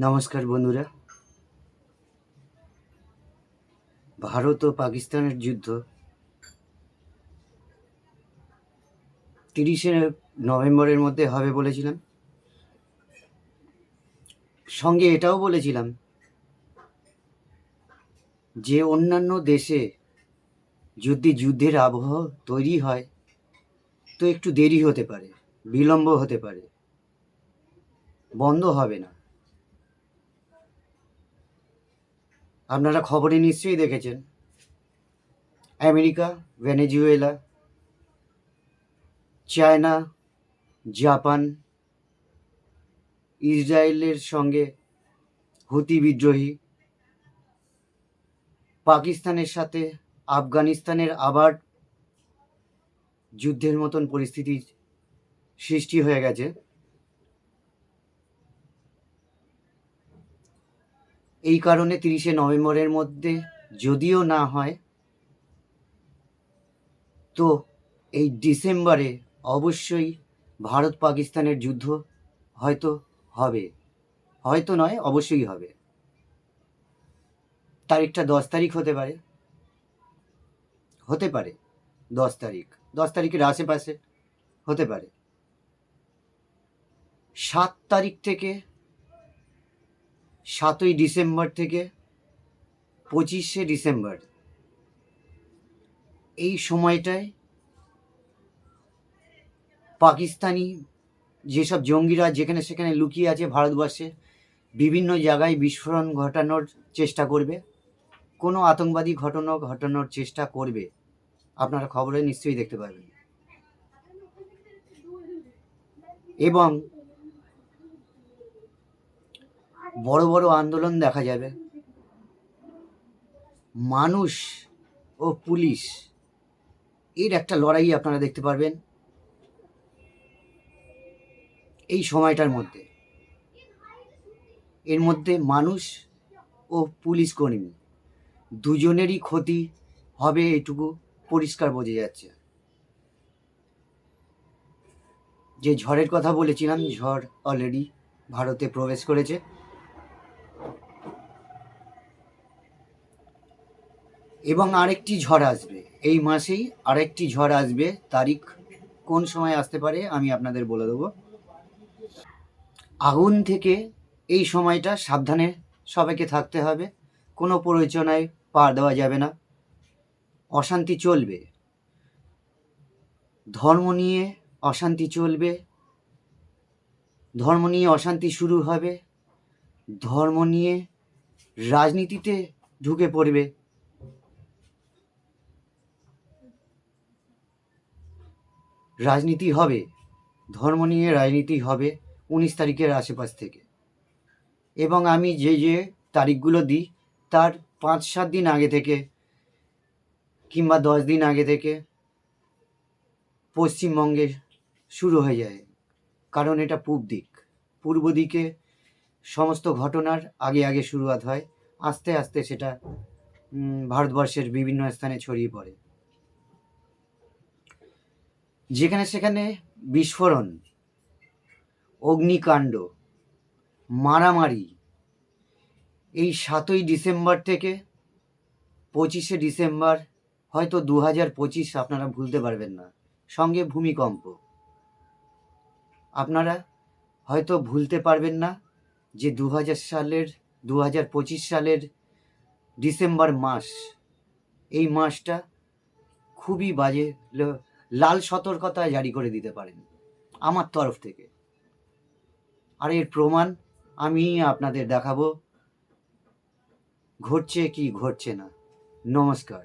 নমস্কার বন্ধুরা। ভারত ও পাকিস্তানের যুদ্ধ 30শে নভেম্বরের মধ্যে হবে বলেছিলাম। সঙ্গে এটাও বলেছিলাম যে অন্যান্য দেশে যদি যুদ্ধের আবহ তৈরি হয় তো একটু দেরি হতে পারে, বিলম্ব হতে পারে, বন্ধ হবে না। আপনারা খবরে নিশ্চয়ই দেখেছেন আমেরিকা, ভেনেজুয়েলা, চায়না, জাপান, ইসরায়েলের সঙ্গে হুতি বিদ্রোহী, পাকিস্তানের সাথে আফগানিস্তানের আবার যুদ্ধের মতন পরিস্থিতির সৃষ্টি হয়ে গেছে। এই কারণে 30শে নভেম্বরের মধ্যে যদিও না হয় তো এই ডিসেম্বরে অবশ্যই ভারত পাকিস্তানের যুদ্ধ হয়তো হবে, হয়তো নয়, অবশ্যই হবে। তারিখটা 10 তারিখ হতে পারে, 10 তারিখের আশেপাশে হতে পারে। 7 তারিখ থেকে 7ই ডিসেম্বর থেকে 25শে ডিসেম্বর এই সময়টায় পাকিস্তানি যেসব জঙ্গিরা যেখানে সেখানে লুকিয়ে আছে ভারতবর্ষে বিভিন্ন জায়গায় বিস্ফোরণ ঘটানোর চেষ্টা করবে, কোনো আতঙ্কবাদী ঘটানোর চেষ্টা করবে। আপনারা খবরে নিশ্চয়ই দেখতে পাবেন। এবং বড় বড় আন্দোলন দেখা যাবে। মানুষ ও পুলিশ এর একটা লড়াই আপনারা দেখতে পারবেন এই সময়টার মধ্যে। এর মধ্যে মানুষ ও পুলিশ কর্মী দুজনেরই ক্ষতি হবে, এটুকু পরিষ্কার বোঝা যাচ্ছে। যে ঝড়ের কথা বলেছিলাম, ঝড় অলরেডি ভারতে প্রবেশ করেছে। এবং আরেকটি ঝড় আসবে এই মাসেই, আরেকটি ঝড় আসবে। তারিখ কোন সময় আসতে পারে আমি আপনাদের বলে দেবো। আগুন থেকে এই সময়টা সাবধানে সবাইকে থাকতে হবে, কোনো প্ররোচনায় পা দেওয়া যাবে না, অশান্তি চলবে, ধর্ম নিয়ে অশান্তি চলবে, ধর্ম নিয়ে অশান্তি শুরু হবে, ধর্ম নিয়ে রাজনীতিতে ঢুকে পড়বে। রাজনীতি হবে, ধর্ম নিয়ে রাজনীতি হবে 19 তারিখের আশেপাশ থেকে। এবং আমি যে তারিখগুলো দিই তার 5-7 দিন আগে থেকে কিংবা 10 দিন আগে থেকে পশ্চিমবঙ্গে শুরু হয়ে যায়, কারণ এটা পূর্ব দিকে সমস্ত ঘটনার আগে শুরুয়াত হয়, আস্তে আস্তে সেটা ভারতবর্ষের বিভিন্ন স্থানে ছড়িয়ে পড়ে। যেখানে সেখানে বিস্ফোরণ, অগ্নিকাণ্ড, মারামারি এই 7ই ডিসেম্বর থেকে 25শে ডিসেম্বর হয়তো 2025 আপনারা ভুলতে পারবেন না। সঙ্গে ভূমিকম্প আপনারা হয়তো ভুলতে পারবেন না যে 2025 সালের ডিসেম্বর মাস, এই মাসটা খুবই বাজে, লাল সতর্কতা জারি করে দিতে পারেন আমার তরফ থেকে। আর এর প্রমাণ আমি আপনাদের দেখাবো ঘটছে কি ঘটছে না। নমস্কার।